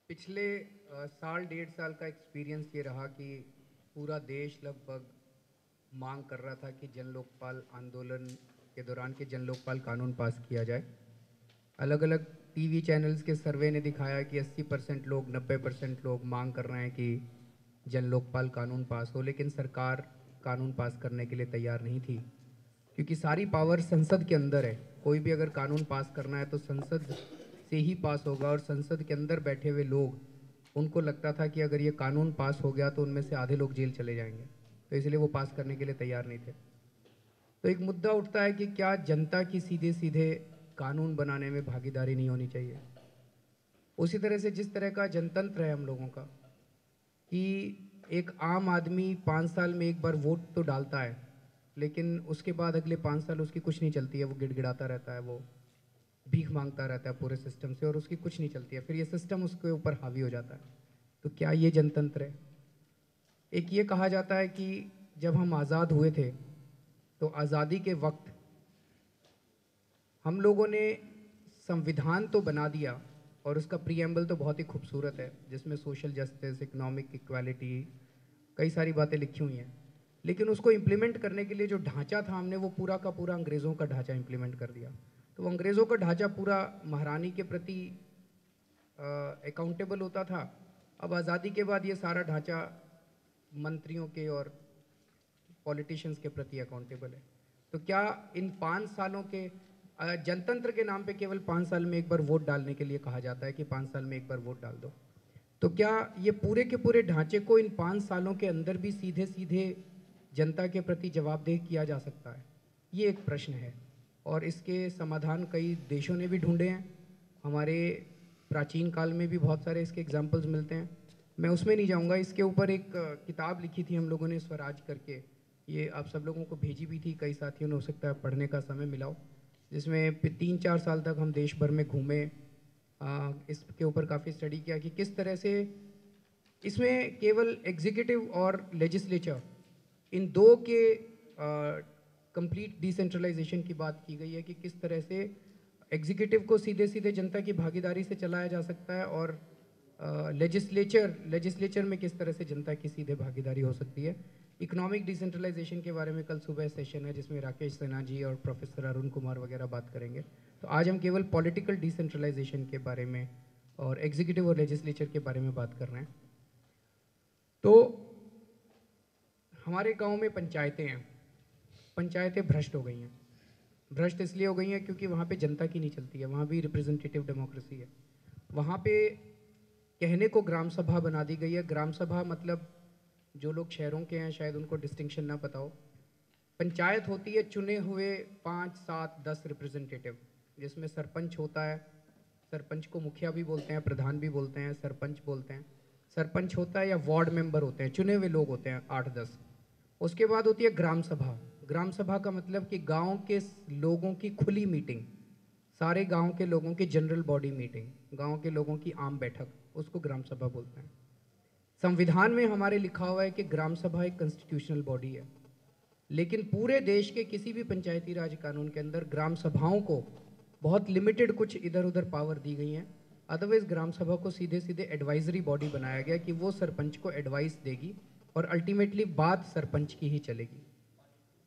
पिछले साल डेढ़ साल का एक्सपीरियंस ये रहा कि पूरा देश लगभग मांग कर रहा था कि जन लोकपाल आंदोलन के दौरान के जन लोकपाल कानून पास किया जाए। अलग अलग टीवी चैनल्स के सर्वे ने दिखाया कि 80% लोग 90% लोग मांग कर रहे हैं कि जन लोकपाल कानून पास हो, लेकिन सरकार कानून पास करने के लिए तैयार नहीं थी, क्योंकि सारी पावर संसद के अंदर है। कोई भी अगर कानून पास करना है तो संसद से ही पास होगा, और संसद के अंदर बैठे हुए लोग, उनको लगता था कि अगर ये कानून पास हो गया तो उनमें से आधे लोग जेल चले जाएंगे, तो इसलिए वो पास करने के लिए तैयार नहीं थे। तो एक मुद्दा उठता है कि क्या जनता की सीधे सीधे कानून बनाने में भागीदारी नहीं होनी चाहिए। उसी तरह से जिस तरह का जनतंत्र है हम लोगों का, कि एक आम आदमी 5 साल में एक बार वोट तो डालता है, लेकिन उसके बाद अगले 5 साल उसकी कुछ नहीं चलती है, वो गिड़गिड़ाता रहता है, वो भीख मांगता रहता है पूरे सिस्टम से, और उसकी कुछ नहीं चलती है, फिर ये सिस्टम उसके ऊपर हावी हो जाता है। तो क्या ये जनतंत्र है? एक ये कहा जाता है कि जब हम आज़ाद हुए थे तो आज़ादी के वक्त हम लोगों ने संविधान तो बना दिया, और उसका प्रीएम्बल तो बहुत ही खूबसूरत है, जिसमें सोशल जस्टिस, इकोनॉमिक इक्वालिटी, कई सारी बातें लिखी हुई हैं, लेकिन उसको इम्प्लीमेंट करने के लिए जो ढांचा था, हमने वो पूरा का पूरा अंग्रेज़ों का ढांचा इम्प्लीमेंट कर दिया। तो वो अंग्रेज़ों का ढांचा पूरा महारानी के प्रति अकाउंटेबल होता था। अब आज़ादी के बाद ये सारा ढांचा मंत्रियों के और पॉलिटिशियंस के प्रति अकाउंटेबल है। तो क्या इन 5 सालों के जनतंत्र के नाम पे केवल 5 साल में एक बार वोट डालने के लिए कहा जाता है कि 5 साल में एक बार वोट डाल दो, तो क्या ये पूरे के पूरे ढांचे को इन 5 सालों के अंदर भी सीधे सीधे जनता के प्रति जवाबदेह किया जा सकता है? ये एक प्रश्न है, और इसके समाधान कई देशों ने भी ढूंढे हैं। हमारे प्राचीन काल में भी बहुत सारे इसके एग्जाम्पल्स मिलते हैं। मैं उसमें नहीं जाऊंगा। इसके ऊपर एक किताब लिखी थी हम लोगों ने, स्वराज करके, ये आप सब लोगों को भेजी भी थी, कई साथियों ने, हो सकता है पढ़ने का समय मिला हो, जिसमें 3-4 साल तक हम देश भर में घूमे, इसके ऊपर काफ़ी स्टडी किया कि किस तरह से इसमें केवल एग्जीक्यूटिव और लेजिस्लेचर, इन दो के कंप्लीट डिसेंट्रलाइजेशन की बात की गई है, कि किस तरह से एग्जीक्यूटिव को सीधे सीधे जनता की भागीदारी से चलाया जा सकता है, और लेजिस्लेचर में किस तरह से जनता की सीधे भागीदारी हो सकती है। इकोनॉमिक डिसेंट्रलाइजेशन के बारे में कल सुबह सेशन है, जिसमें राकेश सिन्हा जी और प्रोफेसर अरुण कुमार वगैरह बात करेंगे। तो आज हम केवल पॉलिटिकल डिसेंट्रलाइजेशन के बारे में और एग्जीक्यूटिव और लेजिस्लेचर के बारे में बात कर रहे हैं। तो हमारे गांव में पंचायतें हैं, पंचायतें भ्रष्ट हो गई हैं। भ्रष्ट इसलिए हो गई हैं क्योंकि वहाँ पे जनता की नहीं चलती है, वहाँ भी रिप्रेजेंटेटिव डेमोक्रेसी है। वहाँ पे कहने को ग्राम सभा बना दी गई है। ग्राम सभा मतलब, जो लोग शहरों के हैं शायद उनको डिस्टिंक्शन ना पता हो, पंचायत होती है चुने हुए 5, 7, 10 रिप्रेजेंटेटिव, जिसमें सरपंच होता है। सरपंच को मुखिया भी बोलते हैं, प्रधान भी बोलते हैं, सरपंच बोलते हैं। सरपंच होता है, या वार्ड मेंबर होते हैं, चुने हुए लोग होते हैं 8-10। उसके बाद होती है ग्राम सभा। ग्राम सभा का मतलब कि गांव के लोगों की खुली मीटिंग, सारे गांव के लोगों की जनरल बॉडी मीटिंग, गांव के लोगों की आम बैठक, उसको ग्राम सभा बोलते हैं। संविधान में हमारे लिखा हुआ है कि ग्राम सभा एक कॉन्स्टिट्यूशनल बॉडी है, लेकिन पूरे देश के किसी भी पंचायती राज कानून के अंदर ग्राम सभाओं को बहुत लिमिटेड कुछ इधर उधर पावर दी गई हैं। अदरवाइज ग्राम सभा को सीधे सीधे एडवाइजरी बॉडी बनाया गया कि वो सरपंच को एडवाइस देगी, और अल्टीमेटली बात सरपंच की ही चलेगी।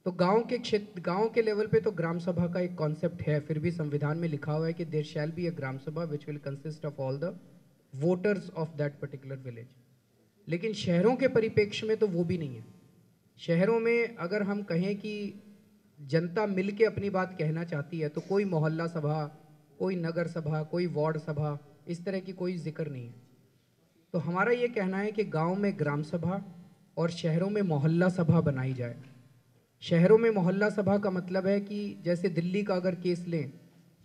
तो गांव के लेवल पे तो ग्राम सभा का एक कॉन्सेप्ट है, फिर भी संविधान में लिखा हुआ है कि देयर शैल बी अ ग्राम सभा which will consist of all the voters of that particular village. लेकिन शहरों के परिप्रेक्ष्य में तो वो भी नहीं है। शहरों में अगर हम कहें कि जनता मिल के अपनी बात कहना चाहती है, तो कोई मोहल्ला सभा, कोई नगर सभा, कोई वार्ड सभा, इस तरह की कोई जिक्र नहीं है। तो हमारा ये कहना है कि गांव में ग्राम सभा और शहरों में मोहल्ला सभा बनाई जाए। शहरों में मोहल्ला सभा का मतलब है कि जैसे दिल्ली का अगर केस लें,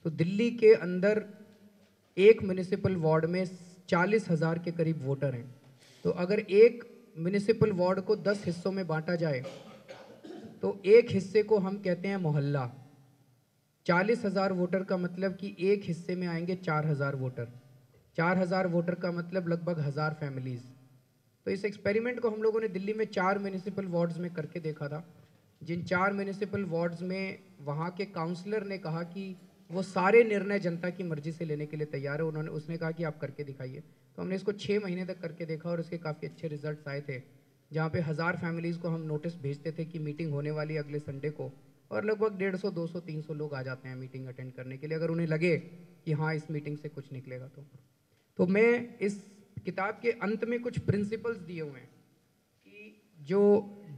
तो दिल्ली के अंदर एक म्यूनिसिपल वार्ड में 40,000 के करीब वोटर हैं। तो अगर एक म्यूनिसिपल वार्ड को 10 हिस्सों में बांटा जाए, तो एक हिस्से को हम कहते हैं मोहल्ला। 40,000 वोटर का मतलब कि एक हिस्से में आएंगे 4,000 वोटर। 4,000 वोटर का मतलब लगभग 1,000 फैमिलीज। तो इस एक्सपेरिमेंट को हम लोगों ने दिल्ली में 4 म्यूनिसिपल वार्ड्स में करके देखा था। जिन 4 म्यूनिसिपल वार्ड्स में वहाँ के काउंसलर ने कहा कि वो सारे निर्णय जनता की मर्जी से लेने के लिए तैयार है। उसने कहा कि आप करके दिखाइए। तो हमने इसको 6 महीने तक करके देखा और उसके काफ़ी अच्छे रिजल्ट्स आए थे, जहाँ पे 1000 फैमिलीज़ को हम नोटिस भेजते थे कि मीटिंग होने वाली है अगले संडे को, और लगभग 150, 200, 300 लोग आ जाते हैं मीटिंग अटेंड करने के लिए, अगर उन्हें लगे कि हाँ इस मीटिंग से कुछ निकलेगा तो मैं इस किताब के अंत में कुछ प्रिंसिपल्स दिए हुए हैं कि जो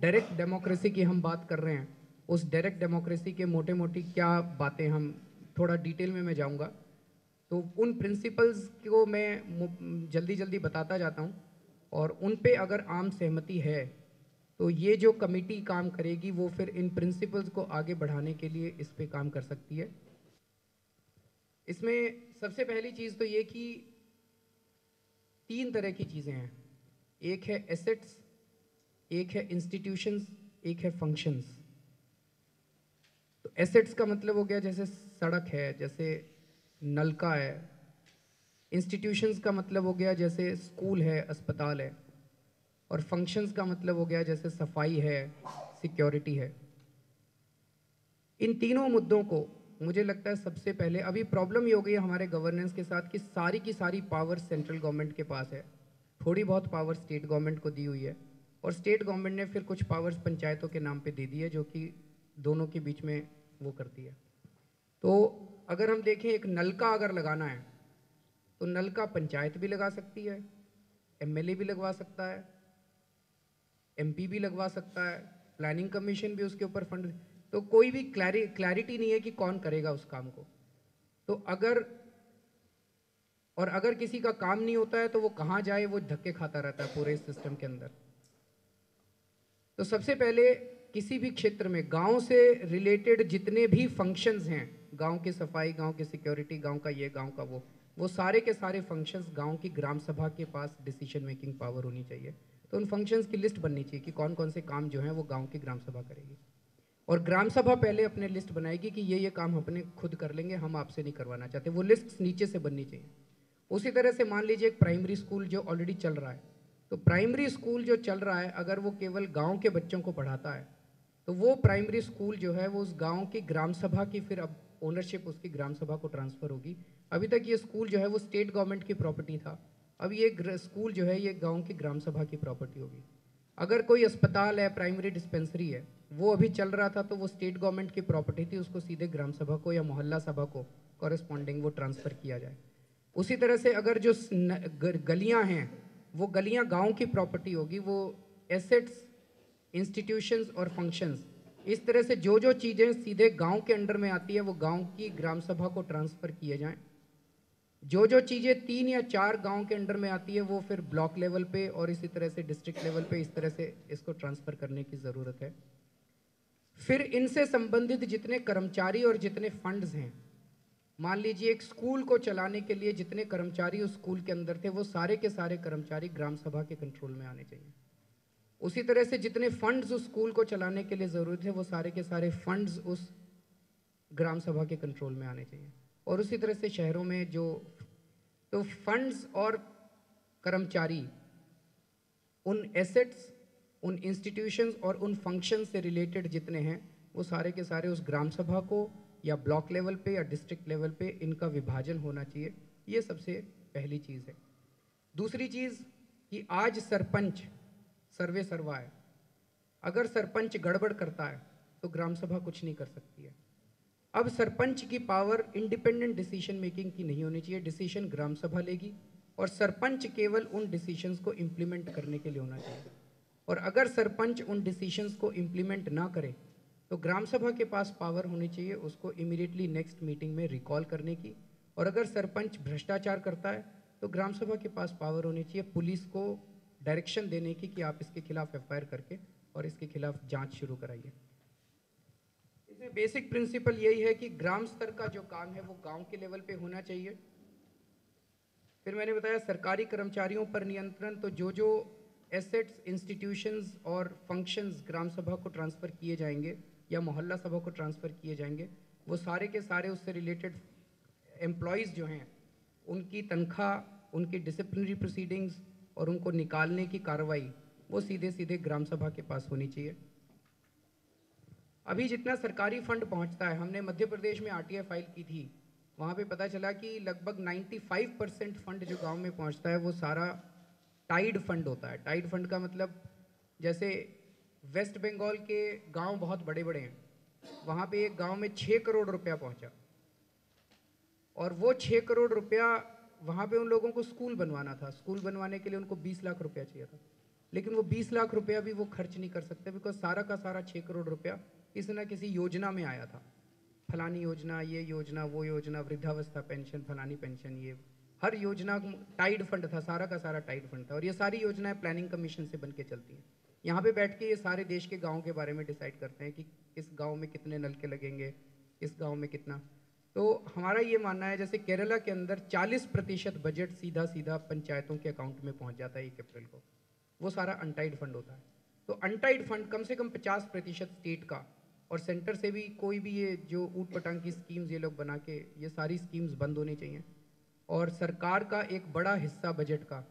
डायरेक्ट डेमोक्रेसी की हम बात कर रहे हैं, उस डायरेक्ट डेमोक्रेसी के मोटे मोटी क्या बातें, हम थोड़ा डिटेल में मैं जाऊंगा, तो उन प्रिंसिपल्स को मैं जल्दी जल्दी बताता जाता हूं, और उन पे अगर आम सहमति है तो ये जो कमेटी काम करेगी वो फिर इन प्रिंसिपल्स को आगे बढ़ाने के लिए इस पे काम कर सकती है। इसमें सबसे पहली चीज़ तो ये कि 3 तरह की चीज़ें हैं। एक है एसेट्स, एक है इंस्टीट्यूशंस, एक है फंक्शंस। तो एसेट्स का मतलब हो गया जैसे सड़क है, जैसे नलका है। इंस्टीट्यूशंस का मतलब हो गया जैसे स्कूल है, अस्पताल है। और फंक्शंस का मतलब हो गया जैसे सफाई है, सिक्योरिटी है। इन तीनों मुद्दों को मुझे लगता है सबसे पहले, अभी प्रॉब्लम ये हो गई है हमारे गवर्नेंस के साथ कि सारी की सारी पावर सेंट्रल गवर्नमेंट के पास है, थोड़ी बहुत पावर स्टेट गवर्नमेंट को दी हुई है, और स्टेट गवर्नमेंट ने फिर कुछ पावर्स पंचायतों के नाम पे दे दी है, जो कि दोनों के बीच में वो करती है। तो अगर हम देखें, एक नलका अगर लगाना है तो नलका पंचायत भी लगा सकती है, एमएलए भी लगवा सकता है, एमपी भी लगवा सकता है, प्लानिंग कमीशन भी उसके ऊपर फंड। तो कोई भी क्लैरिटी नहीं है कि कौन करेगा उस काम को। तो अगर किसी का काम नहीं होता है तो वो कहाँ जाए, वो धक्के खाता रहता है पूरे सिस्टम के अंदर। तो सबसे पहले किसी भी क्षेत्र में गांव से रिलेटेड जितने भी फंक्शंस हैं, गांव की सफाई, गांव की सिक्योरिटी, गांव का ये, गांव का वो सारे के सारे फंक्शंस गांव की ग्राम सभा के पास डिसीजन मेकिंग पावर होनी चाहिए। तो उन फंक्शंस की लिस्ट बननी चाहिए कि कौन कौन से काम जो हैं वो गांव की ग्राम सभा करेगी, और ग्राम सभा पहले अपने लिस्ट बनाएगी कि ये काम अपने खुद कर लेंगे, हम आपसे नहीं करवाना चाहते। वो लिस्ट नीचे से बननी चाहिए। उसी तरह से मान लीजिए एक प्राइमरी स्कूल जो ऑलरेडी चल रहा है, तो प्राइमरी स्कूल जो चल रहा है अगर वो केवल गांव के बच्चों को पढ़ाता है, तो वो प्राइमरी स्कूल जो है वो उस गांव की ग्राम सभा की फिर अब ओनरशिप उसकी ग्राम सभा को ट्रांसफ़र होगी। अभी तक ये स्कूल जो है वो स्टेट गवर्नमेंट की प्रॉपर्टी था, अब ये स्कूल जो है ये गांव की ग्राम सभा की प्रॉपर्टी होगी। अगर कोई अस्पताल है, प्राइमरी डिस्पेंसरी है, वो अभी चल रहा था तो वो स्टेट गवर्नमेंट की प्रॉपर्टी थी, उसको सीधे ग्राम सभा को या मोहल्ला सभा को कॉरेस्पॉन्डिंग वो ट्रांसफ़र किया जाए। उसी तरह से अगर जो गलियां हैं, वो गलियां गांव की प्रॉपर्टी होगी, वो एसेट्स, इंस्टीट्यूशंस और फंक्शंस, इस तरह से जो जो चीज़ें सीधे गांव के अंडर में आती है वो गांव की ग्राम सभा को ट्रांसफ़र किए जाएं। जो जो चीज़ें 3 या 4 गांव के अंडर में आती है वो फिर ब्लॉक लेवल पे और इसी तरह से डिस्ट्रिक्ट लेवल पे, इस तरह से इसको ट्रांसफ़र करने की ज़रूरत है। फिर इनसे संबंधित जितने कर्मचारी और जितने फंड्स हैं, मान लीजिए एक स्कूल को चलाने के लिए जितने कर्मचारी उस स्कूल के अंदर थे, वो सारे के सारे कर्मचारी ग्राम सभा के कंट्रोल में आने चाहिए। उसी तरह से जितने फंड्स उस स्कूल को चलाने के लिए ज़रूरत है, वो सारे के सारे फंड्स उस ग्राम सभा के कंट्रोल में आने चाहिए। और उसी तरह से शहरों में जो, तो फंड्स और कर्मचारी उन एसेट्स, उन इंस्टीट्यूशंस और उन फंक्शंस से रिलेटेड जितने हैं, वो सारे के सारे उस ग्राम सभा को या ब्लॉक लेवल पे या डिस्ट्रिक्ट लेवल पे इनका विभाजन होना चाहिए। ये सबसे पहली चीज़ है। दूसरी चीज़ कि आज सरपंच सर्वे सर्वा है। अगर सरपंच गड़बड़ करता है तो ग्राम सभा कुछ नहीं कर सकती है। अब सरपंच की पावर इंडिपेंडेंट डिसीजन मेकिंग की नहीं होनी चाहिए, डिसीजन ग्राम सभा लेगी और सरपंच केवल उन डिसीजंस को इम्प्लीमेंट करने के लिए होना चाहिए। और अगर सरपंच उन डिसीजंस को इम्प्लीमेंट ना करे तो ग्राम सभा के पास पावर होनी चाहिए उसको इमीडिएटली नेक्स्ट मीटिंग में रिकॉल करने की। और अगर सरपंच भ्रष्टाचार करता है तो ग्राम सभा के पास पावर होनी चाहिए पुलिस को डायरेक्शन देने की कि आप इसके खिलाफ एफआईआर करके और इसके खिलाफ जांच शुरू कराइए। इसमें बेसिक प्रिंसिपल यही है कि ग्राम स्तर का जो काम है वो गांव के लेवल पे होना चाहिए। फिर मैंने बताया सरकारी कर्मचारियों पर नियंत्रण, तो जो जो एसेट्स, इंस्टीट्यूशंस और फंक्शंस ग्राम सभा को ट्रांसफ़र किए जाएंगे या मोहल्ला सभा को ट्रांसफ़र किए जाएंगे, वो सारे के सारे उससे रिलेटेड एम्प्लॉयज़ जो हैं उनकी तनख्वाह, उनकी डिसिप्लिनरी प्रोसीडिंग्स और उनको निकालने की कार्रवाई वो सीधे सीधे ग्राम सभा के पास होनी चाहिए। अभी जितना सरकारी फंड पहुंचता है, हमने मध्य प्रदेश में आरटीआई फाइल की थी वहाँ पे पता चला कि लगभग 95% फंड जो गांव में पहुँचता है वो सारा टाइड फंड होता है। टाइड फंड का मतलब, जैसे वेस्ट बंगाल के गांव बहुत बड़े बड़े हैं, वहाँ पे एक गांव में 6 करोड़ रुपया पहुँचा, और वो 6 करोड़ रुपया वहाँ पे उन लोगों को स्कूल बनवाना था। स्कूल बनवाने के लिए उनको 20 लाख रुपया चाहिए था, लेकिन वो 20 लाख रुपया भी वो खर्च नहीं कर सकते, बिकॉज सारा का सारा 6 करोड़ रुपया किसी ना किसी योजना में आया था। फलानी योजना, ये योजना, वो योजना, वृद्धावस्था पेंशन, फलानी पेंशन, ये हर योजना टाइड फंड था, सारा का सारा टाइड फंड था। और ये सारी योजनाएं प्लानिंग कमीशन से बन के चलती हैं। यहाँ पे बैठ के ये सारे देश के गाँव के बारे में डिसाइड करते हैं कि इस गाँव में कितने नलके लगेंगे, इस गाँव में कितना। तो हमारा ये मानना है, जैसे केरला के अंदर 40% बजट सीधा सीधा पंचायतों के अकाउंट में पहुँच जाता है 1 अप्रैल को, वो सारा अनटाइड फंड होता है। तो अनटाइड फंड कम से कम 50% स्टेट का, और सेंटर से भी कोई भी ये जो ऊट पटांग की स्कीम्स ये लोग बना के, ये सारी स्कीम्स बंद होनी चाहिए। और सरकार का एक बड़ा हिस्सा बजट का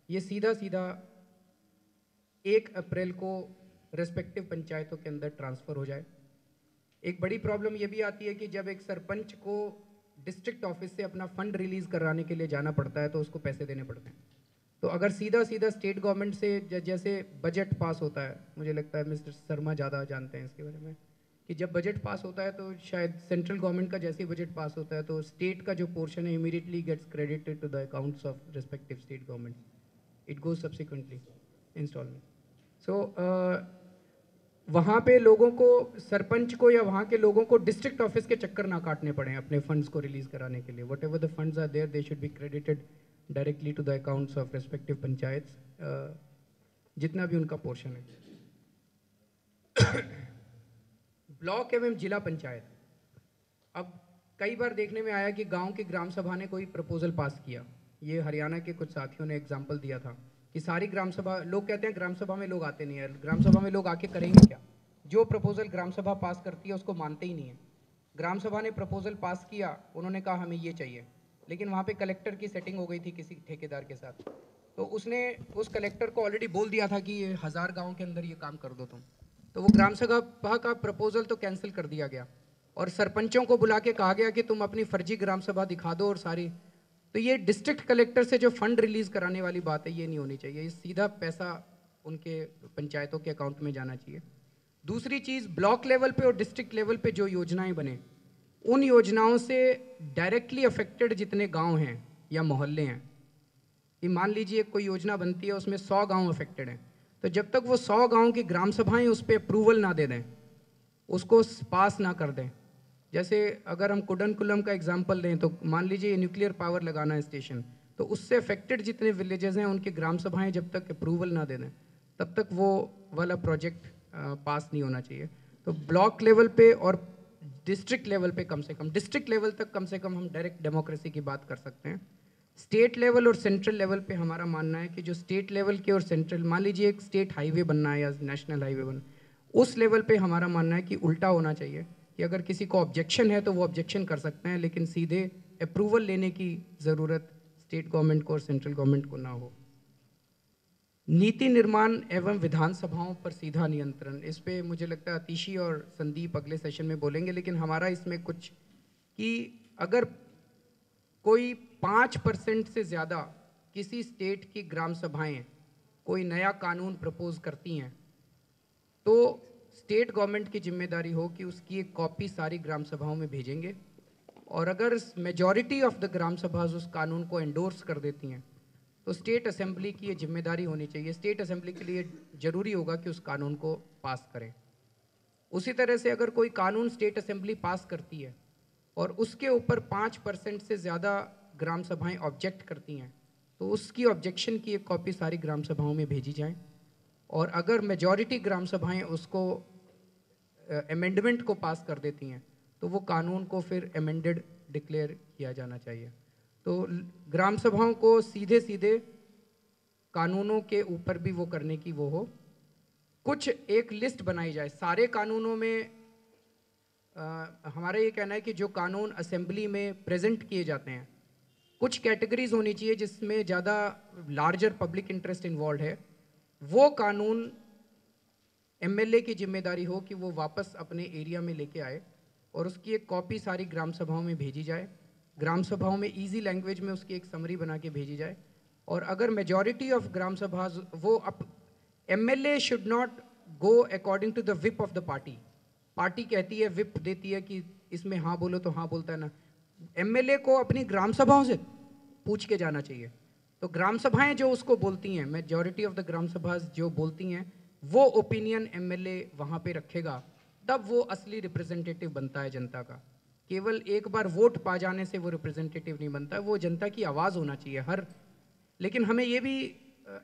ये सीधा सीधा 1 अप्रैल को रेस्पेक्टिव पंचायतों के अंदर ट्रांसफ़र हो जाए। एक बड़ी प्रॉब्लम ये भी आती है कि जब एक सरपंच को डिस्ट्रिक्ट ऑफिस से अपना फंड रिलीज़ कराने के लिए जाना पड़ता है तो उसको पैसे देने पड़ते हैं। तो अगर सीधा सीधा स्टेट गवर्नमेंट से जैसे बजट पास होता है, मुझे लगता है मिस्टर शर्मा ज़्यादा जानते हैं इसके बारे में, कि जब बजट पास होता है तो शायद सेंट्रल गवर्नमेंट का जैसे ही बजट पास होता है तो स्टेट का जो पोर्शन है immediately gets credited to the accounts of respective state government, it goes subsequently instalment. So वहाँ पे लोगों को, सरपंच को या वहाँ के लोगों को डिस्ट्रिक्ट ऑफिस के चक्कर ना काटने पड़े अपने फंड्स को रिलीज़ कराने के लिए। Whatever the funds are there, they should be credited directly to the accounts of respective panchayat, जितना भी उनका पोर्शन है। ब्लॉक एवं जिला पंचायत, अब कई बार देखने में आया कि गांव की ग्राम सभा ने कोई प्रपोजल पास किया। ये हरियाणा के कुछ साथियों ने एग्जाम्पल दिया था कि सारी ग्राम सभा, लोग कहते हैं ग्राम सभा में लोग आते नहीं है, ग्राम सभा में लोग आके करेंगे क्या? जो प्रपोजल ग्राम सभा पास करती है उसको मानते ही नहीं है। ग्राम सभा ने प्रपोजल पास किया, उन्होंने कहा हमें ये चाहिए, लेकिन वहाँ पे कलेक्टर की सेटिंग हो गई थी किसी ठेकेदार के साथ, तो उसने उस कलेक्टर को ऑलरेडी बोल दिया था कि 1000 गाँव के अंदर ये काम कर दो तुम। तो वो ग्राम सभा का प्रपोजल तो कैंसिल कर दिया गया, और सरपंचों को बुला के कहा गया कि तुम अपनी फर्जी ग्राम सभा दिखा दो और सारी। तो ये डिस्ट्रिक्ट कलेक्टर से जो फंड रिलीज कराने वाली बात है, ये नहीं होनी चाहिए। ये सीधा पैसा उनके पंचायतों के अकाउंट में जाना चाहिए। दूसरी चीज़, ब्लॉक लेवल पे और डिस्ट्रिक्ट लेवल पे जो योजनाएं बने, उन योजनाओं से डायरेक्टली अफेक्टेड जितने गांव हैं या मोहल्ले हैं, कि मान लीजिए कोई योजना बनती है उसमें 100 गांव अफेक्टेड हैं, तो जब तक वो 100 गांव की ग्राम सभाएं उस पर अप्रूवल ना दे दें, उसको पास ना कर दें। जैसे अगर हम कुडनकुलम का एग्जांपल लें, तो मान लीजिए न्यूक्लियर पावर लगाना है स्टेशन, तो उससे अफेक्टेड जितने विलेजेस हैं उनकी ग्राम सभाएं जब तक अप्रूवल ना दे दें, तब तक वो वाला प्रोजेक्ट पास नहीं होना चाहिए। तो ब्लॉक लेवल पे और डिस्ट्रिक्ट लेवल पे, कम से कम डिस्ट्रिक्ट लेवल तक कम से कम हम डायरेक्ट डेमोक्रेसी की बात कर सकते हैं। स्टेट लेवल और सेंट्रल लेवल पे हमारा मानना है कि जो स्टेट लेवल के और सेंट्रल, मान लीजिए एक स्टेट हाईवे बनना है या नेशनल हाईवे बनना, उस लेवल पे हमारा मानना है कि उल्टा होना चाहिए, कि अगर किसी को ऑब्जेक्शन है तो वो ऑब्जेक्शन कर सकते हैं, लेकिन सीधे अप्रूवल लेने की ज़रूरत स्टेट गवर्नमेंट को और सेंट्रल गवर्नमेंट को ना हो। नीति निर्माण एवं विधानसभाओं पर सीधा नियंत्रण, इस पे मुझे लगता है अतिशी और संदीप अगले सेशन में बोलेंगे, लेकिन हमारा इसमें कुछ कि अगर कोई 5% से ज़्यादा किसी स्टेट की ग्राम सभाएं कोई नया कानून प्रपोज करती हैं, तो स्टेट गवर्नमेंट की जिम्मेदारी हो कि उसकी एक कॉपी सारी ग्राम सभाओं में भेजेंगे, और अगर मेजॉरिटी ऑफ द ग्राम सभाज उस कानून को एंडोर्स कर देती हैं, तो स्टेट असेंबली की ये जिम्मेदारी होनी चाहिए। स्टेट असेंबली के लिए ज़रूरी होगा कि उस कानून को पास करें। उसी तरह से अगर कोई कानून स्टेट असेंबली पास करती है और उसके ऊपर 5% से ज़्यादा ग्राम सभाएं ऑब्जेक्ट करती हैं, तो उसकी ऑब्जेक्शन की एक कॉपी सारी ग्राम सभाओं में भेजी जाए, और अगर मेजॉरिटी ग्राम सभाएं उसको अमेंडमेंट को पास कर देती हैं, तो वो कानून को फिर अमेंडेड डिक्लेयर किया जाना चाहिए। तो ग्राम सभाओं को सीधे सीधे कानूनों के ऊपर भी वो करने की वो हो, कुछ एक लिस्ट बनाई जाए सारे कानूनों में। हमारा ये कहना है कि जो कानून असेंबली में प्रेजेंट किए जाते हैं, कुछ कैटेगरीज होनी चाहिए जिसमें ज़्यादा लार्जर पब्लिक इंटरेस्ट इन्वॉल्व है। वो कानून एमएलए की जिम्मेदारी हो कि वो वापस अपने एरिया में लेके आए और उसकी एक कॉपी सारी ग्राम सभाओं में भेजी जाए, ग्राम सभाओं में इजी लैंग्वेज में उसकी एक समरी बना के भेजी जाए। और अगर मेजॉरिटी ऑफ ग्राम सभा वो up MLA should not go according to the whip of the party. Party कहती है, विप देती है कि इसमें हाँ बोलो तो हाँ बोलता है ना। एमएलए को अपनी ग्राम सभाओं से पूछ के जाना चाहिए। तो ग्राम सभाएं जो उसको बोलती हैं, मेजॉरिटी ऑफ द ग्राम सभा जो बोलती हैं, वो ओपिनियन एमएलए वहाँ पे रखेगा, तब वो असली रिप्रेजेंटेटिव बनता है जनता का। केवल एक बार वोट पा जाने से वो रिप्रेजेंटेटिव नहीं बनता, वो जनता की आवाज़ होना चाहिए हर। लेकिन हमें ये भी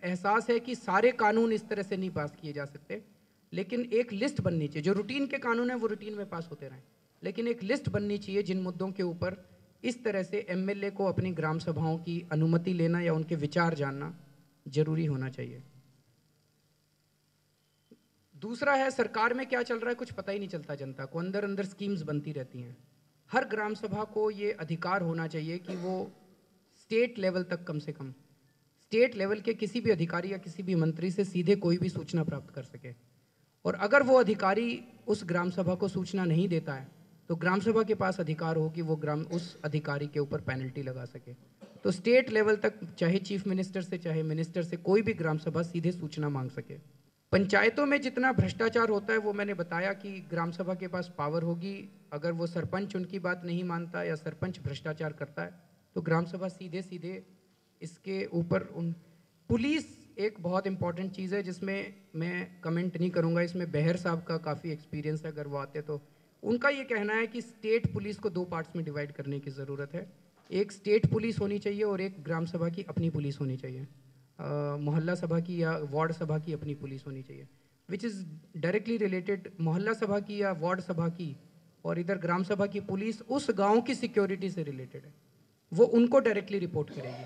एहसास है कि सारे कानून इस तरह से नहीं पास किए जा सकते, लेकिन एक लिस्ट बननी चाहिए। जो रूटीन के कानून हैं वो रूटीन में पास होते रहें, लेकिन एक लिस्ट बननी चाहिए जिन मुद्दों के ऊपर इस तरह से एमएलए को अपनी ग्राम सभाओं की अनुमति लेना या उनके विचार जानना जरूरी होना चाहिए। दूसरा है, सरकार में क्या चल रहा है कुछ पता ही नहीं चलता जनता को, अंदर अंदर स्कीम्स बनती रहती हैं। हर ग्राम सभा को ये अधिकार होना चाहिए कि वो स्टेट लेवल तक, कम से कम स्टेट लेवल के किसी भी अधिकारी या किसी भी मंत्री से सीधे कोई भी सूचना प्राप्त कर सके। और अगर वो अधिकारी उस ग्राम सभा को सूचना नहीं देता है तो ग्राम सभा के पास अधिकार हो कि वो उस अधिकारी के ऊपर पेनल्टी लगा सके। तो स्टेट लेवल तक, चाहे चीफ मिनिस्टर से चाहे मिनिस्टर से, कोई भी ग्राम सभा सीधे सूचना मांग सके। पंचायतों में जितना भ्रष्टाचार होता है वो मैंने बताया कि ग्राम सभा के पास पावर होगी। अगर वो सरपंच उनकी बात नहीं मानता या सरपंच भ्रष्टाचार करता है तो ग्राम सभा सीधे सीधे इसके ऊपर पुलिस एक बहुत इंपॉर्टेंट चीज़ है जिसमें मैं कमेंट नहीं करूंगा। इसमें बहर साहब का काफ़ी एक्सपीरियंस है, अगर वो आते तो। उनका ये कहना है कि स्टेट पुलिस को दो पार्ट्स में डिवाइड करने की ज़रूरत है। एक स्टेट पुलिस होनी चाहिए और एक ग्राम सभा की अपनी पुलिस होनी चाहिए। मोहल्ला सभा की या वार्ड सभा की अपनी पुलिस होनी चाहिए, विच इज़ डायरेक्टली रिलेटेड। मोहल्ला सभा की या वार्ड सभा की और इधर ग्राम सभा की पुलिस उस गांव की सिक्योरिटी से रिलेटेड है, वो उनको डायरेक्टली रिपोर्ट करेगी।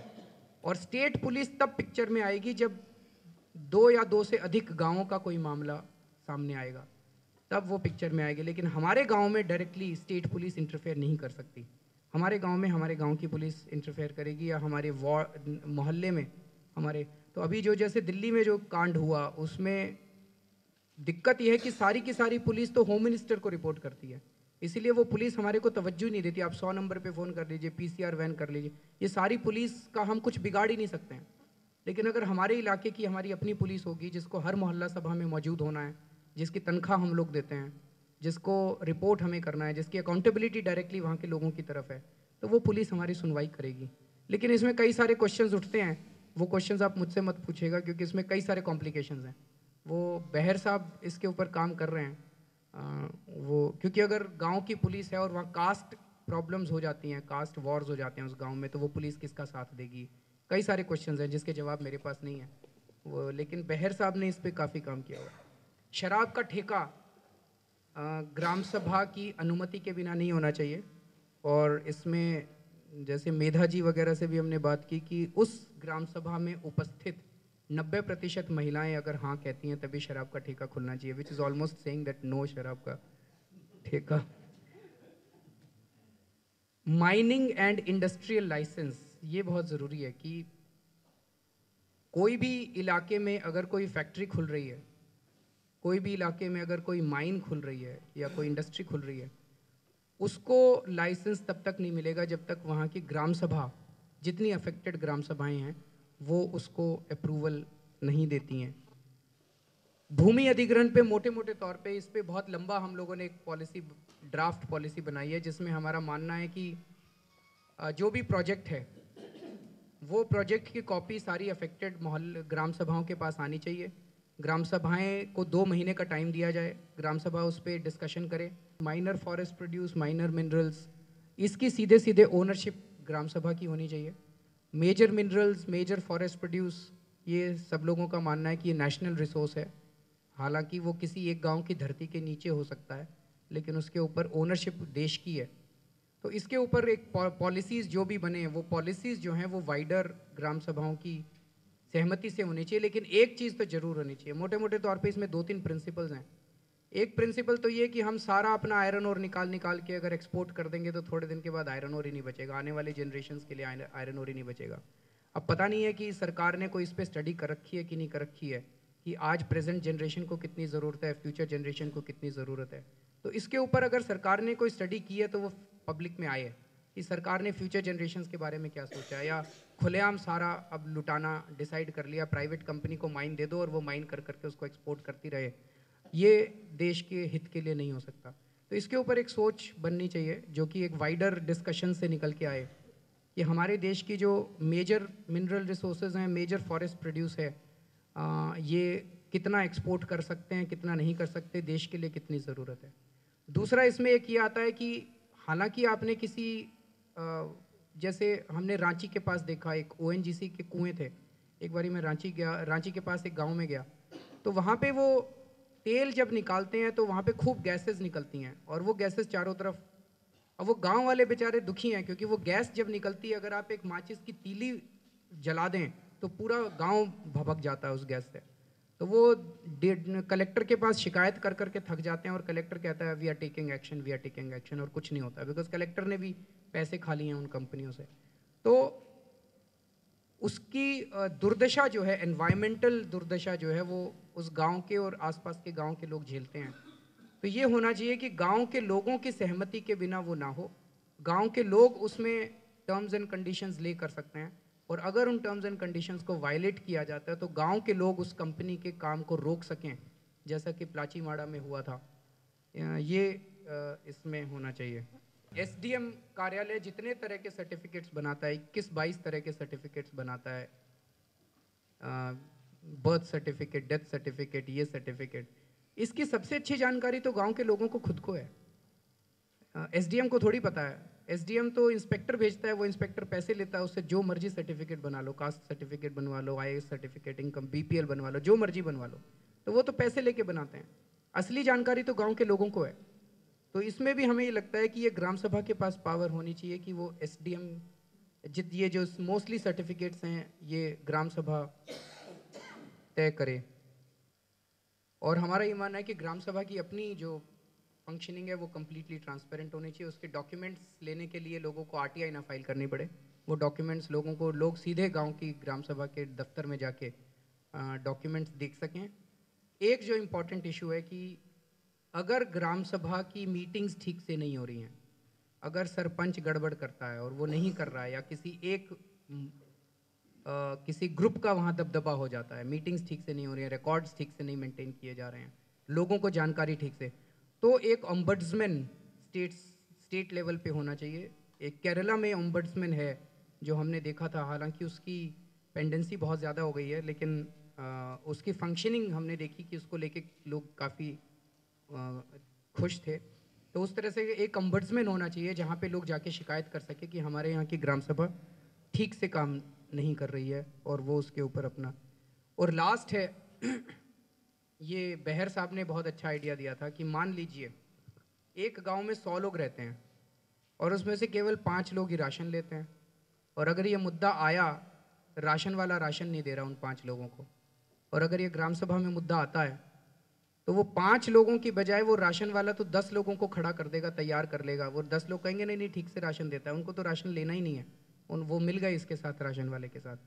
और स्टेट पुलिस तब पिक्चर में आएगी जब दो या दो से अधिक गांवों का कोई मामला सामने आएगा, तब वो पिक्चर में आएगी। लेकिन हमारे गांव में डायरेक्टली स्टेट पुलिस इंटरफेयर नहीं कर सकती। हमारे गांव में हमारे गांव की पुलिस इंटरफेयर करेगी, या हमारे मोहल्ले में हमारे। तो अभी जो जैसे दिल्ली में जो कांड हुआ, उसमें दिक्कत यह है कि सारी की सारी पुलिस तो होम मिनिस्टर को रिपोर्ट करती है, इसीलिए वो पुलिस हमारे को तवज्जो नहीं देती। आप 100 नंबर पे फ़ोन कर लीजिए, पीसीआर वैन कर लीजिए, ये सारी पुलिस का हम कुछ बिगाड़ ही नहीं सकते हैं। लेकिन अगर हमारे इलाके की हमारी अपनी पुलिस होगी, जिसको हर मोहल्ला सभा में मौजूद होना है, जिसकी तनख्वाह हम लोग देते हैं, जिसको रिपोर्ट हमें करना है, जिसकी अकाउंटेबिलिटी डायरेक्टली वहाँ के लोगों की तरफ है, तो वो पुलिस हमारी सुनवाई करेगी। लेकिन इसमें कई सारे क्वेश्चंस उठते हैं, वो क्वेश्चंस आप मुझसे मत पूछेगा क्योंकि इसमें कई सारे कॉम्प्लिकेशंस हैं। वो बहर साहब इसके ऊपर काम कर रहे हैं। वो क्योंकि अगर गांव की पुलिस है और वहाँ कास्ट प्रॉब्लम्स हो जाती हैं, कास्ट वॉर्स हो जाते हैं उस गांव में, तो वो पुलिस किसका साथ देगी? कई सारे क्वेश्चंस हैं जिसके जवाब मेरे पास नहीं है वो, लेकिन बहर साहब ने इस पर काफ़ी काम किया हुआ है। शराब का ठेका ग्राम सभा की अनुमति के बिना नहीं होना चाहिए। और इसमें जैसे मेधा जी वगैरह से भी हमने बात की कि उस ग्राम सभा में उपस्थित 90% महिलाएं अगर हाँ कहती हैं तभी शराब का ठेका खुलना चाहिए, which is almost saying that no शराब का ठेका। माइनिंग एंड इंडस्ट्रियल लाइसेंस, ये बहुत ज़रूरी है कि कोई भी इलाके में अगर कोई फैक्ट्री खुल रही है, कोई भी इलाके में अगर कोई माइन खुल रही है या कोई इंडस्ट्री खुल रही है, उसको लाइसेंस तब तक नहीं मिलेगा जब तक वहाँ की ग्राम सभा, जितनी अफेक्टेड ग्राम सभाएं हैं, वो उसको अप्रूवल नहीं देती हैं। भूमि अधिग्रहण पे मोटे मोटे तौर पे इस पे बहुत लंबा हम लोगों ने एक पॉलिसी, ड्राफ्ट पॉलिसी बनाई है, जिसमें हमारा मानना है कि जो भी प्रोजेक्ट है वो प्रोजेक्ट की कॉपी सारी अफेक्टेड मोहल्ले ग्राम सभाओं के पास आनी चाहिए। ग्राम सभाएं को 2 महीने का टाइम दिया जाए, ग्राम सभा उस पर डिस्कशन करे। Minor forest produce, minor minerals, इसकी सीधे सीधे ओनरशिप ग्राम सभा की होनी चाहिए। Major minerals, major forest produce, ये सब लोगों का मानना है कि ये नेशनल रिसोर्स है। हालांकि वो किसी एक गांव की धरती के नीचे हो सकता है, लेकिन उसके ऊपर ओनरशिप देश की है। तो इसके ऊपर एक पॉलिसीज़ जो भी बने, वो पॉलिसीज़ जो हैं वो वाइडर ग्राम सभाओं की सहमति से होनी चाहिए। लेकिन एक चीज़ तो ज़रूर होनी चाहिए, मोटे मोटे तौर पे इसमें 2-3 प्रिंसिपल्स हैं। एक प्रिंसिपल तो ये कि हम सारा अपना आयरन और निकाल के अगर एक्सपोर्ट कर देंगे तो थोड़े दिन के बाद आयरन और ही नहीं बचेगा, आने वाले जनरेशन्स के लिए आयरन और ही नहीं बचेगा। अब पता नहीं है कि सरकार ने कोई इस पर स्टडी कर रखी है कि नहीं कर रखी है, कि आज प्रेजेंट जनरेशन को कितनी ज़रूरत है, फ्यूचर जनरेशन को कितनी ज़रूरत है। तो इसके ऊपर अगर सरकार ने कोई स्टडी की है तो वो पब्लिक में आए, कि सरकार ने फ्यूचर जनरेशन्स के बारे में क्या सोचा है, या खुलेआम सारा अब लुटाना डिसाइड कर लिया, प्राइवेट कंपनी को माइन दे दो और वो माइन कर करके उसको एक्सपोर्ट करती रहे। ये देश के हित के लिए नहीं हो सकता। तो इसके ऊपर एक सोच बननी चाहिए जो कि एक वाइडर डिस्कशन से निकल के आए कि हमारे देश की जो मेजर मिनरल रिसोर्सेज हैं, मेजर फॉरेस्ट प्रोड्यूस है, ये कितना एक्सपोर्ट कर सकते हैं, कितना नहीं कर सकते, देश के लिए कितनी ज़रूरत है। दूसरा इसमें एक ये आता है कि हालांकि आपने किसी जैसे हमने रांची के पास देखा, एक ओएनजीसी के कुएं थे। एक बारी मैं रांची गया, रांची के पास एक गांव में गया, तो वहाँ पे वो तेल जब निकालते हैं तो वहाँ पे खूब गैसेस निकलती हैं और वो गैसेस चारों तरफ, अब वो गांव वाले बेचारे दुखी हैं क्योंकि वो गैस जब निकलती है, अगर आप एक माचिस की तीली जला दें तो पूरा गांव भभक जाता है उस गैस से। तो वो कलेक्टर के पास शिकायत कर करके थक जाते हैं और कलेक्टर कहता है we are taking action, we are taking action, और कुछ नहीं होता बिकॉज कलेक्टर ने भी पैसे खा लिए हैं उन कंपनियों से। तो उसकी दुर्दशा जो है, एनवायरमेंटल दुर्दशा जो है, वो उस गांव के और आसपास के गांव के लोग झेलते हैं। तो ये होना चाहिए कि गांव के लोगों की सहमति के बिना वो ना हो, गांव के लोग उसमें टर्म्स एंड कंडीशंस ले कर सकते हैं, और अगर उन टर्म्स एंड कंडीशंस को वायलेट किया जाता है तो गांव के लोग उस कंपनी के काम को रोक सकें, जैसा कि प्लाचीमाड़ा में हुआ था। ये इसमें होना चाहिए। एसडीएम कार्यालय जितने तरह के सर्टिफिकेट्स बनाता है, 21-22 तरह के सर्टिफिकेट्स बनाता है, बर्थ सर्टिफिकेट, डेथ सर्टिफिकेट, ये सर्टिफिकेट, इसकी सबसे अच्छी जानकारी तो गांव के लोगों को खुद को है। एसडीएम को थोड़ी पता है। एसडीएम तो इंस्पेक्टर भेजता है, वो इंस्पेक्टर पैसे लेता है, उससे जो मर्जी सर्टिफिकेट बना लो, कास्ट सर्टिफिकेट बनवा लो, आईएएस सर्टिफिकेट, इनकम बीपीएल बनवा लो, जो मर्जी बनवा लो, तो वो तो पैसे लेके बनाते हैं। असली जानकारी तो गांव के लोगों को है। तो इसमें भी हमें ये लगता है कि ये ग्राम सभा के पास पावर होनी चाहिए कि वो एसडीएम ये जो मोस्टली सर्टिफिकेट्स हैं ये ग्राम सभा तय करे। और हमारा ये मानना है कि ग्राम सभा की अपनी जो फंक्शनिंग है वो कम्प्लीटली ट्रांसपेरेंट होनी चाहिए। उसके डॉक्यूमेंट्स लेने के लिए लोगों को आरटीआई ना फाइल करनी पड़े। वो डॉक्यूमेंट्स लोगों को, लोग सीधे गांव की ग्राम सभा के दफ्तर में जाके डॉक्यूमेंट्स देख सकें। एक जो इम्पॉर्टेंट इशू है कि अगर ग्राम सभा की मीटिंग्स ठीक से नहीं हो रही हैं, अगर सरपंच गड़बड़ करता है और वो नहीं कर रहा है, या किसी एक किसी ग्रुप का वहाँ दबदबा हो जाता है, मीटिंग्स ठीक से नहीं हो रही हैं, रिकॉर्ड्स ठीक से नहीं मेंटेन किए जा रहे हैं, लोगों को जानकारी ठीक से, तो एक ओम्बड्समैन स्टेट लेवल पे होना चाहिए। एक केरला में ओम्बड्समैन है जो हमने देखा था, हालांकि उसकी पेंडेंसी बहुत ज़्यादा हो गई है, लेकिन उसकी फंक्शनिंग हमने देखी कि उसको लेके लोग काफ़ी खुश थे। तो उस तरह से एक ओम्बड्समैन होना चाहिए जहाँ पे लोग जाके शिकायत कर सके कि हमारे यहाँ की ग्राम सभा ठीक से काम नहीं कर रही है, और वो उसके ऊपर अपना। और लास्ट है ये बहर साहब ने बहुत अच्छा आइडिया दिया था कि मान लीजिए एक गांव में 100 लोग रहते हैं और उसमें से केवल 5 लोग ही राशन लेते हैं, और अगर ये मुद्दा आया, राशन वाला राशन नहीं दे रहा उन 5 लोगों को, और अगर ये ग्राम सभा में मुद्दा आता है तो वो 5 लोगों की बजाय वो राशन वाला तो 10 लोगों को खड़ा कर देगा, तैयार कर लेगा। वो 10 लोग कहेंगे नहीं नहीं ठीक से राशन देता है, उनको तो राशन लेना ही नहीं है, वो मिल गए इसके साथ, राशन वाले के साथ।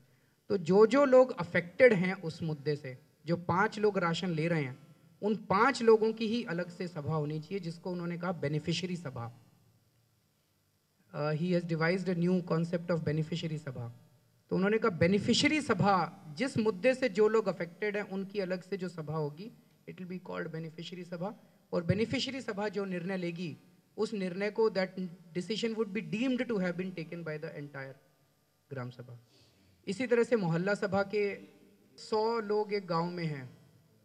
तो जो जो लोग अफेक्टेड हैं उस मुद्दे से, जो 5 लोग राशन ले रहे हैं, उन 5 लोगों की ही अलग से सभा होनी चाहिए, जिसको उन्होंने कहा बेनिफिशियरी सभा। He has devised a new concept of beneficiary सभा। तो उन्होंने कहा बेनिफिशियरी सभा, जिस मुद्दे से जो लोग अफेक्टेड हैं उनकी अलग से जो सभा होगी, it will be called beneficiary सभा। और बेनिफिशियरी सभा जो निर्णय लेगी, उस निर्णय को, that decision would be deemed to have been taken by the entire Gram Sabha. इसी तरह से मोहल्ला सभा के 100 लोग एक गांव में हैं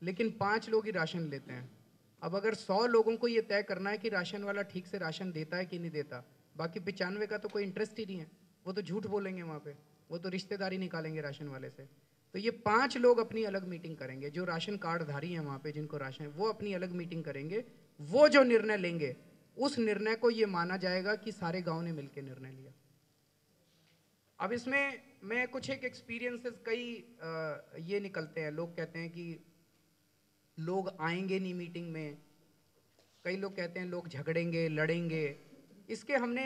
लेकिन 5 लोग ही राशन लेते हैं। अब अगर 100 लोगों को ये तय करना है कि राशन वाला ठीक से राशन देता है कि नहीं देता, बाकी 95 का तो कोई इंटरेस्ट ही नहीं है, वो तो झूठ बोलेंगे वहाँ पे, वो तो रिश्तेदारी निकालेंगे राशन वाले से। तो ये 5 लोग अपनी अलग मीटिंग करेंगे, जो राशन कार्डधारी हैं वहाँ पे जिनको राशन, वो अपनी अलग मीटिंग करेंगे। वो जो निर्णय लेंगे उस निर्णय को ये माना जाएगा कि सारे गांव ने मिलकर निर्णय लिया। अब इसमें मैं कुछ एक एक्सपीरियंसेस कई ये निकलते हैं। लोग कहते हैं कि लोग आएंगे नहीं मीटिंग में, कई लोग कहते हैं लोग झगड़ेंगे, लड़ेंगे। इसके हमने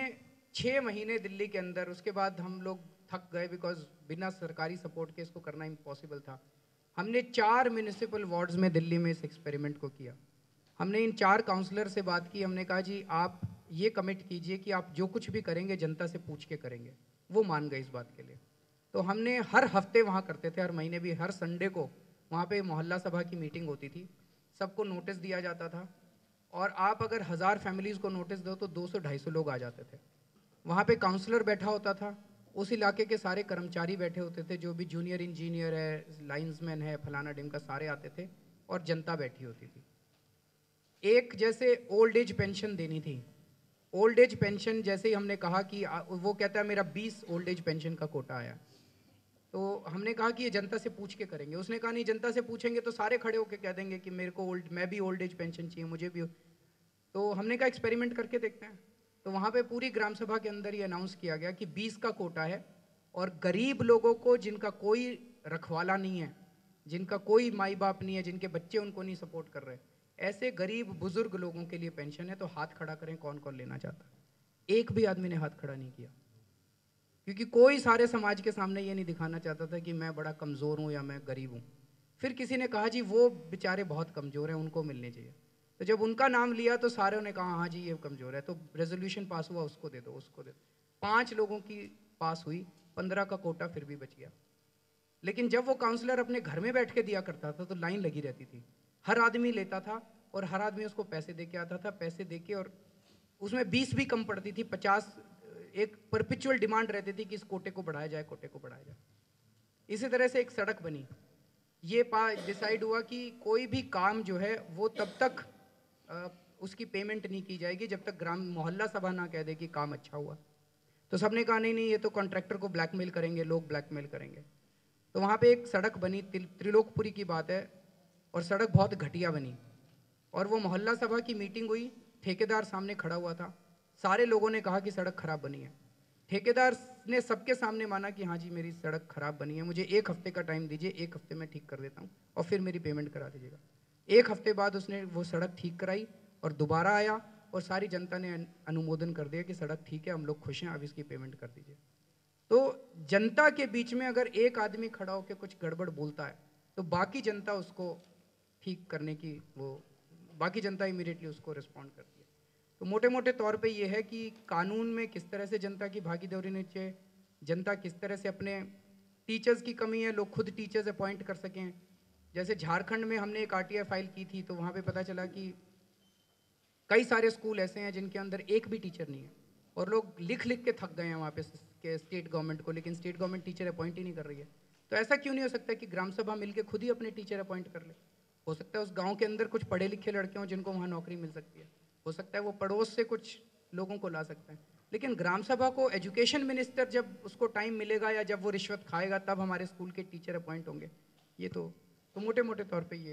6 महीने दिल्ली के अंदर, उसके बाद हम लोग थक गए बिकॉज बिना सरकारी सपोर्ट के इसको करना इम्पॉसिबल था। हमने 4 म्यूनिसिपल वार्ड्स में दिल्ली में इस एक्सपेरिमेंट को किया। हमने इन 4 काउंसलर से बात की, हमने कहा जी आप ये कमिट कीजिए कि आप जो कुछ भी करेंगे जनता से पूछ के करेंगे। वो मान गए इस बात के लिए। तो हमने हर हफ्ते वहाँ करते थे, हर महीने भी, हर संडे को वहाँ पे मोहल्ला सभा की मीटिंग होती थी। सबको नोटिस दिया जाता था और आप अगर 1000 फैमिलीज़ को नोटिस दो तो 200-250 लोग आ जाते थे। वहाँ पे काउंसलर बैठा होता था, उस इलाके के सारे कर्मचारी बैठे होते थे, जो भी जूनियर इंजीनियर है, लाइंसमैन है, फलाना ढिमका, सारे आते थे और जनता बैठी होती थी। एक जैसे ओल्ड एज पेंशन देनी थी। ओल्ड एज पेंशन जैसे ही हमने कहा कि वो कहता है मेरा 20 ओल्ड एज पेंशन का कोटा आया। तो हमने कहा कि ये जनता से पूछ के करेंगे। उसने कहा नहीं, जनता से पूछेंगे तो सारे खड़े होकर कह देंगे कि मेरे को मैं भी ओल्ड एज पेंशन चाहिए, मुझे भी। तो हमने कहा एक्सपेरिमेंट करके देखते हैं। तो वहाँ पे पूरी ग्राम सभा के अंदर ये अनाउंस किया गया कि 20 का कोटा है और गरीब लोगों को, जिनका कोई रखवाला नहीं है, जिनका कोई माई बाप नहीं है, जिनके बच्चे उनको नहीं सपोर्ट कर रहे, ऐसे गरीब बुजुर्ग लोगों के लिए पेंशन है। तो हाथ खड़ा करें, कौन कौन लेना चाहता है। एक भी आदमी ने हाथ खड़ा नहीं किया, क्योंकि कोई सारे समाज के सामने ये नहीं दिखाना चाहता था कि मैं बड़ा कमज़ोर हूँ या मैं गरीब हूँ। फिर किसी ने कहा जी वो बेचारे बहुत कमज़ोर हैं, उनको मिलने चाहिए। तो जब उनका नाम लिया तो सारों ने कहा हाँ जी ये कमज़ोर है, तो रेजोल्यूशन पास हुआ, उसको दे दो, उसको दे दो। 5 लोगों की पास हुई, 15 का कोटा फिर भी बच गया। लेकिन जब वो काउंसलर अपने घर में बैठ के दिया करता था तो लाइन लगी रहती थी। हर आदमी लेता था और हर आदमी उसको पैसे दे के आता था, पैसे दे के, और उसमें 20 भी कम पड़ती थी, 50। एक परपिचुअल डिमांड रहती थी कि इस कोटे को बढ़ाया जाए, कोटे को बढ़ाया जाए। इसी तरह से एक सड़क बनी। ये डिसाइड हुआ कि कोई भी काम जो है वो तब तक उसकी पेमेंट नहीं की जाएगी जब तक ग्राम मोहल्ला सभा ना कह दे कि काम अच्छा हुआ। तो सबने कहा नहीं नहीं, ये तो कॉन्ट्रैक्टर को ब्लैकमेल करेंगे, लोग ब्लैकमेल करेंगे। तो वहाँ पे एक सड़क बनी, त्रिलोकपुरी की बात है, और सड़क बहुत घटिया बनी। और वो मोहल्ला सभा की मीटिंग हुई, ठेकेदार सामने खड़ा हुआ था। सारे लोगों ने कहा कि सड़क खराब बनी है। ठेकेदार ने सबके सामने माना कि हाँ जी मेरी सड़क खराब बनी है, मुझे 1 हफ्ते का टाइम दीजिए, 1 हफ्ते में ठीक कर देता हूँ और फिर मेरी पेमेंट करा दीजिएगा। 1 हफ्ते बाद उसने वो सड़क ठीक कराई और दोबारा आया और सारी जनता ने अनुमोदन कर दिया कि सड़क ठीक है, हम लोग खुश हैं, अब इसकी पेमेंट कर दीजिए। तो जनता के बीच में अगर एक आदमी खड़ा होकर कुछ गड़बड़ बोलता है तो बाकी जनता उसको ठीक करने की बाकी जनता इमीडिएटली उसको रिस्पॉन्ड करती है। तो मोटे मोटे तौर पे ये है कि कानून में किस तरह से जनता की भागीदारी होनी चाहिए, जनता किस तरह से अपने, टीचर्स की कमी है, लोग खुद टीचर्स अपॉइंट कर सकें। जैसे झारखंड में हमने एक आरटीआई फाइल की थी तो वहाँ पे पता चला कि कई सारे स्कूल ऐसे हैं जिनके अंदर एक भी टीचर नहीं है और लोग लिख लिख के थक गए हैं वहाँ पे स्टेट गवर्नमेंट को, लेकिन स्टेट गवर्नमेंट टीचर अपॉइंट ही नहीं कर रही है। तो ऐसा क्यों नहीं हो सकता कि ग्राम सभा मिलकर खुद ही अपने टीचर अपॉइंट कर ले। हो सकता है उस गांव के अंदर कुछ पढ़े लिखे लड़के हों जिनको वहाँ नौकरी मिल सकती है, हो सकता है वो पड़ोस से कुछ लोगों को ला सकते हैं। लेकिन ग्राम सभा को एजुकेशन मिनिस्टर जब उसको टाइम मिलेगा या जब वो रिश्वत खाएगा तब हमारे स्कूल के टीचर अपॉइंट होंगे। ये तो मोटे मोटे तौर पे ये